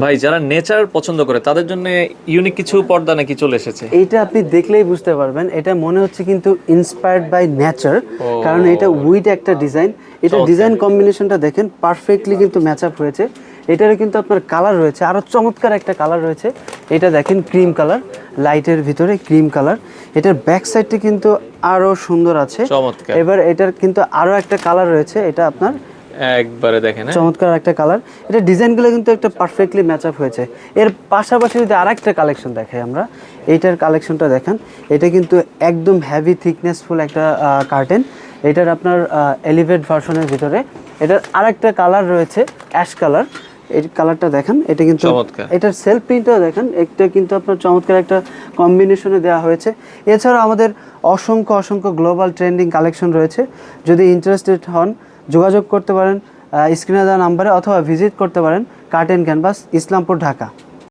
ভাই যারা নেচার পছন্দ করে তাদের জন্য ইউনিক কিছু পর্দা নাকি চলে এসেছে? এইটা আপনি দেখলেই বুঝতে পারবেন, এটা মনে হচ্ছে কিন্তু ইন্সপায়ার্ড বাই নেচার, ও কারণ এটা উইড একটা ডিজাইন। এটা চমৎকার। ডিজাইন কম্বিনেশনটা দেখেন, পারফেক্টলি কিন্তু ম্যাচ আপ হয়েছে। এটারও কিন্তু আপনার কালার রয়েছে, আরও চমৎকার একটা কালার রয়েছে। এটা দেখেন ক্রিম কালার, লাইটের ভিতরে ক্রিম কালার। এটার ব্যাক সাইডটা কিন্তু আরও সুন্দর আছে। চমৎকার। এবার এটার কিন্তু আরও একটা কালার রয়েছে, এটা আপনার একবারে দেখেন, হ্যাঁ? চমৎকার একটা কালার। এটা ডিজাইনগুলো কিন্তু একটা পারফেক্টলি ম্যাচ আপ হয়েছে। এর পাশাপাশি যদি আরেকটা কালেকশন দেখাই আমরা, এইটার কালেকশনটা দেখেন। এটা কিন্তু একদম হেভি থিকনেসফুল একটা কার্টেন। এটার আপনার এলিভেট ভার্সনের ভিতরে এটার আরেকটা কালার রয়েছে, অ্যাশ কালার। এই কালারটা দেখেন, এটা কিন্তু চমৎকার। এটার সেলফ প্রিন্টটাও দেখেন, এটা কিন্তু আপনার চমৎকার একটা কম্বিনেশনে দেওয়া হয়েছে। এছাড়াও আমাদের অসংখ্য অসংখ্য গ্লোবাল ট্রেন্ডিং কালেকশন রয়েছে। যদি ইন্টারেস্টেড হন যোগাযোগ করতে পারেন স্ক্রিনে দেওয়া নাম্বারে, অথবা ভিজিট করতে পারেন কার্টেন ক্যানভাস, ইসলামপুর, ঢাকা।